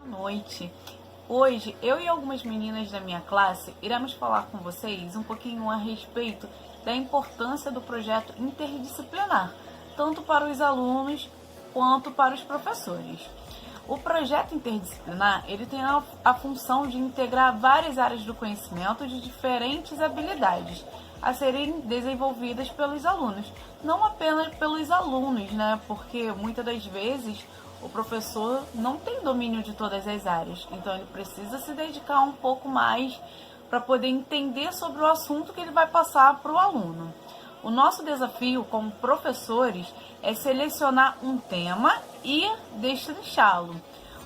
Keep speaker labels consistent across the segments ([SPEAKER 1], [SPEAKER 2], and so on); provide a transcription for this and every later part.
[SPEAKER 1] noite. Hoje, eu e algumas meninas da minha classe iremos falar com vocês um pouquinho a respeito da importância do projeto interdisciplinar, tanto para os alunos quanto para os professores. O projeto interdisciplinar ele tem a função de integrar várias áreas do conhecimento de diferentes habilidades a serem desenvolvidas pelos alunos, não apenas pelos alunos, né? Porque muitas das vezes o professor não tem domínio de todas as áreas, então ele precisa se dedicar um pouco mais para poder entender sobre o assunto que ele vai passar para o aluno. O nosso desafio como professores é selecionar um tema e destrinchá-lo.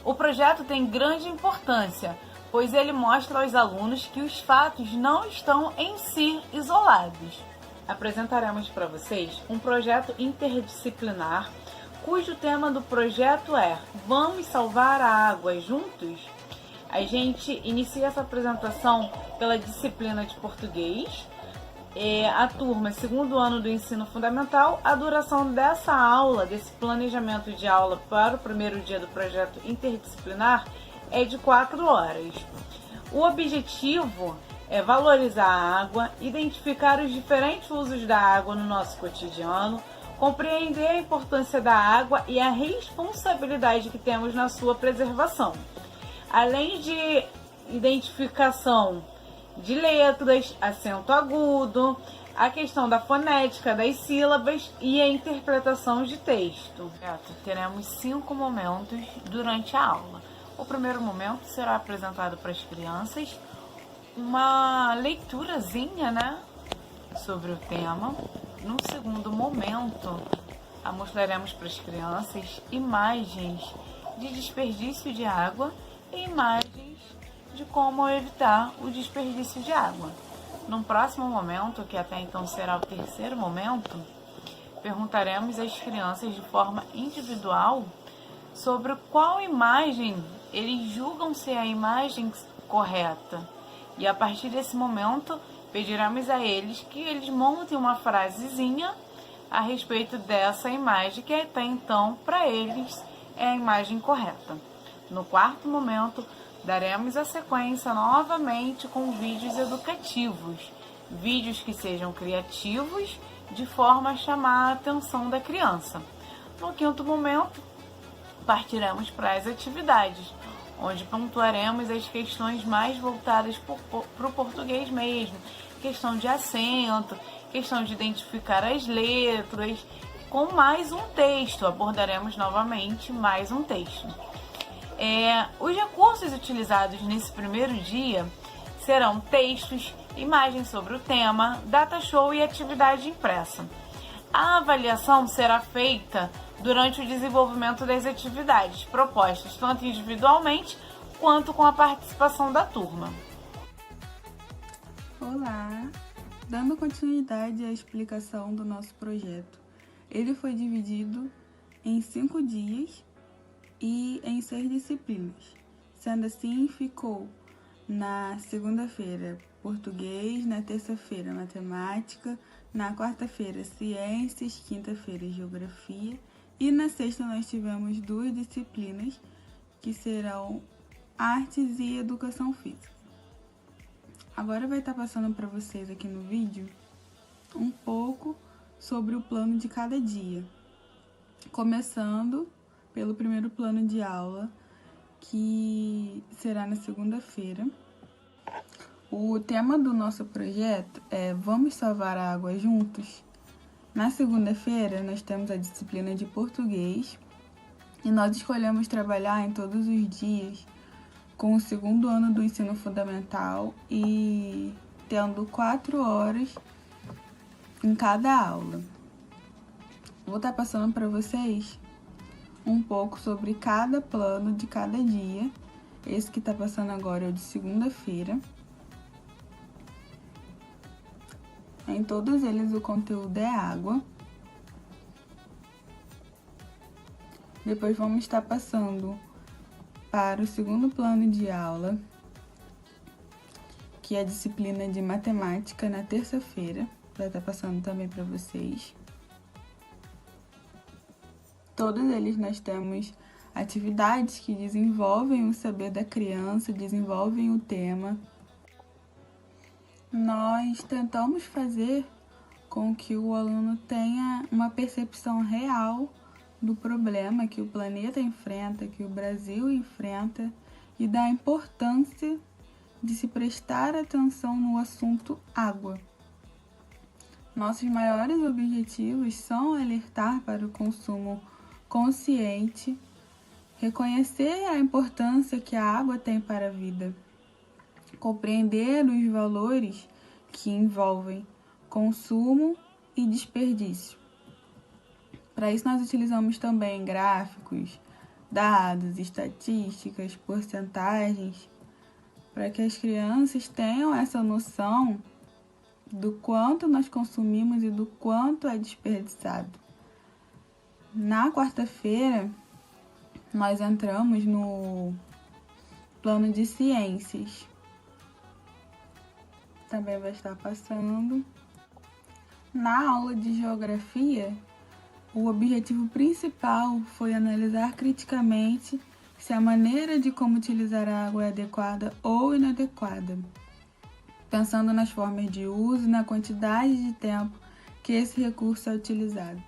[SPEAKER 1] O projeto tem grande importância, pois ele mostra aos alunos que os fatos não estão em si isolados. Apresentaremos para vocês um projeto interdisciplinar, cujo tema do projeto é Vamos Salvar a Água Juntos? A gente inicia essa apresentação pela disciplina de português. A turma, segundo ano do ensino fundamental, a duração dessa aula, desse planejamento de aula para o primeiro dia do projeto interdisciplinar é de 4 horas. O objetivo é valorizar a água, identificar os diferentes usos da água no nosso cotidiano, compreender a importância da água e a responsabilidade que temos na sua preservação. Além de identificação de letras, acento agudo, a questão da fonética das sílabas e a interpretação de texto. Teremos 5 momentos durante a aula. O primeiro momento será apresentado para as crianças uma leiturazinha, né, sobre o tema. No segundo momento, mostraremos para as crianças imagens de desperdício de água e imagens de como evitar o desperdício de água. Num próximo momento, que até então será o terceiro momento, perguntaremos às crianças de forma individual sobre qual imagem eles julgam ser a imagem correta. E a partir desse momento, pediremos a eles que eles montem uma frasezinha a respeito dessa imagem, que até então, para eles, é a imagem correta. No quarto momento, daremos a sequência novamente com vídeos educativos, vídeos que sejam criativos, de forma a chamar a atenção da criança. No quinto momento, partiremos para as atividades, onde pontuaremos as questões mais voltadas para o português mesmo, questão de acento, questão de identificar as letras, com mais um texto, abordaremos novamente mais um texto. Os recursos utilizados nesse primeiro dia serão textos, imagens sobre o tema, data show e atividade impressa. A avaliação será feita durante o desenvolvimento das atividades propostas, tanto individualmente quanto com a participação da turma.
[SPEAKER 2] Olá! Dando continuidade à explicação do nosso projeto, ele foi dividido em 5 dias e em 6 disciplinas. Sendo assim, ficou na segunda-feira português, na terça-feira matemática, na quarta-feira ciências, quinta-feira geografia e na sexta nós tivemos 2 disciplinas que serão artes e educação física. Agora vai estar passando para vocês aqui no vídeo um pouco sobre o plano de cada dia, começando pelo primeiro plano de aula, que será na segunda-feira. O tema do nosso projeto é Vamos Salvar a Água Juntos? Na segunda-feira, nós temos a disciplina de português e nós escolhemos trabalhar em todos os dias com o segundo ano do ensino fundamental e tendo 4 horas em cada aula. Vou estar passando para vocês um pouco sobre cada plano de cada dia. Esse que está passando agora é o de segunda-feira. Em todos eles o conteúdo é água. Depois vamos estar passando para o segundo plano de aula, que é a disciplina de matemática na terça-feira. Vai estar passando também para vocês. Todos eles nós temos atividades que desenvolvem o saber da criança, desenvolvem o tema. Nós tentamos fazer com que o aluno tenha uma percepção real do problema que o planeta enfrenta, que o Brasil enfrenta, e da importância de se prestar atenção no assunto água. Nossos maiores objetivos são alertar para o consumo consciente, reconhecer a importância que a água tem para a vida, compreender os valores que envolvem consumo e desperdício. Para isso, nós utilizamos também gráficos, dados, estatísticas, porcentagens, para que as crianças tenham essa noção do quanto nós consumimos e do quanto é desperdiçado. Na quarta-feira, nós entramos no plano de ciências. Também vai estar passando. Na aula de geografia, o objetivo principal foi analisar criticamente se a maneira de como utilizar a água é adequada ou inadequada, pensando nas formas de uso e na quantidade de tempo que esse recurso é utilizado.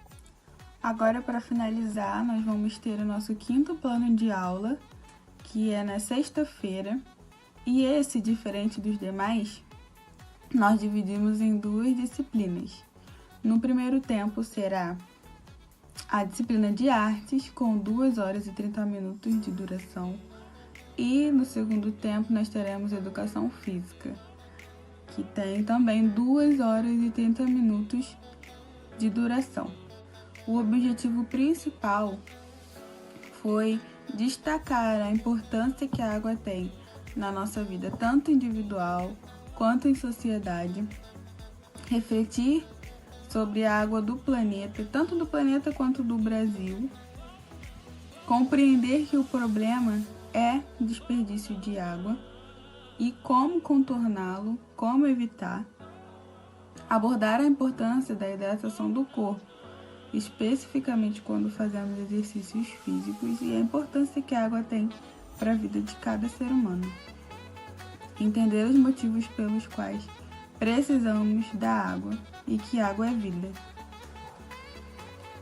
[SPEAKER 2] Agora, para finalizar, nós vamos ter o nosso 5º plano de aula, que é na sexta-feira, e esse, diferente dos demais, nós dividimos em 2 disciplinas. No primeiro tempo será a disciplina de artes, com 2 horas e 30 minutos de duração, e no segundo tempo nós teremos educação física, que tem também 2 horas e 30 minutos de duração. O objetivo principal foi destacar a importância que a água tem na nossa vida, tanto individual quanto em sociedade, refletir sobre a água do planeta, tanto do planeta quanto do Brasil, compreender que o problema é desperdício de água e como contorná-lo, como evitar, abordar a importância da hidratação do corpo, especificamente quando fazemos exercícios físicos, e a importância que a água tem para a vida de cada ser humano. Entender os motivos pelos quais precisamos da água e que água é vida.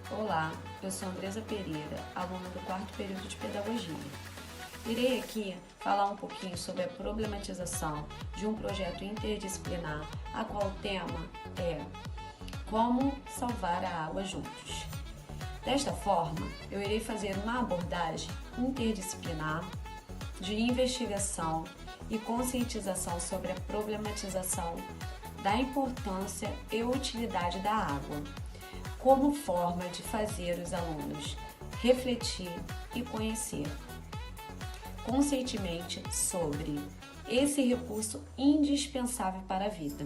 [SPEAKER 3] Olá, eu sou Andresa Pereira, aluna do 4º período de Pedagogia. Irei aqui falar um pouquinho sobre a problematização de um projeto interdisciplinar, a qual o tema é Como salvar a água juntos. Desta forma, eu irei fazer uma abordagem interdisciplinar de investigação e conscientização sobre a problematização da importância e utilidade da água, como forma de fazer os alunos refletir e conhecer conscientemente sobre esse recurso indispensável para a vida,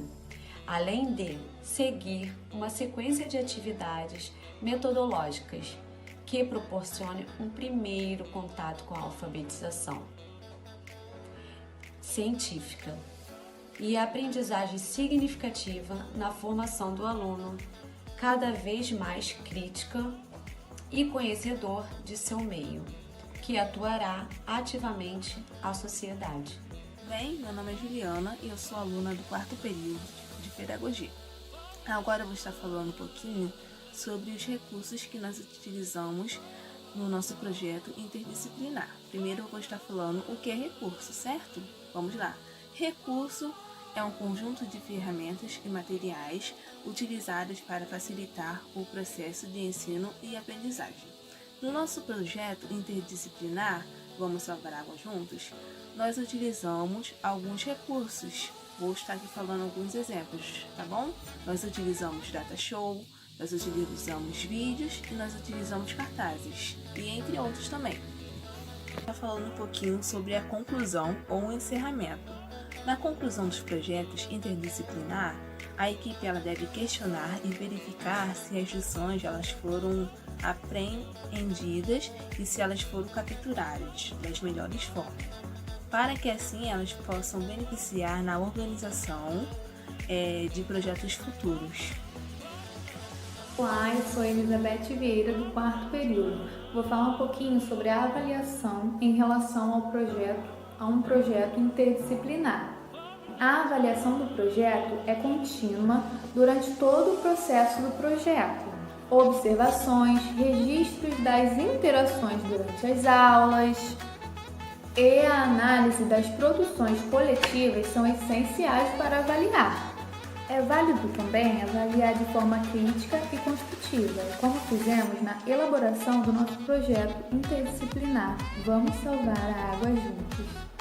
[SPEAKER 3] além de seguir uma sequência de atividades metodológicas que proporcione um primeiro contato com a alfabetização científica e a aprendizagem significativa na formação do aluno, cada vez mais crítica e conhecedor de seu meio, que atuará ativamente à sociedade.
[SPEAKER 4] Bem, meu nome é Juliana e eu sou aluna do 4º período de Pedagogia. Agora eu vou estar falando um pouquinho sobre os recursos que nós utilizamos no nosso projeto interdisciplinar. Primeiro eu vou estar falando o que é recurso, certo? Vamos lá. Recurso é um conjunto de ferramentas e materiais utilizados para facilitar o processo de ensino e aprendizagem. No nosso projeto interdisciplinar, Vamos Salvar a Água Juntos, nós utilizamos alguns recursos. Vou estar aqui falando alguns exemplos, tá bom? Nós utilizamos data show, nós utilizamos vídeos e nós utilizamos cartazes, e entre outros também. Vou estar falando um pouquinho sobre a conclusão ou o encerramento. Na conclusão dos projetos interdisciplinar, a equipe ela deve questionar e verificar se as lições elas foram apreendidas e se elas foram capturadas das melhores formas, para que assim elas possam beneficiar na organização de projetos futuros.
[SPEAKER 5] Olá, eu sou Elizabeth Vieira, do quarto período. Vou falar um pouquinho sobre a avaliação em relação a um projeto interdisciplinar. A avaliação do projeto é contínua durante todo o processo do projeto. Observações, registros das interações durante as aulas e a análise das produções coletivas são essenciais para avaliar. É válido também avaliar de forma crítica e construtiva, como fizemos na elaboração do nosso projeto interdisciplinar Vamos Salvar a Água Juntos.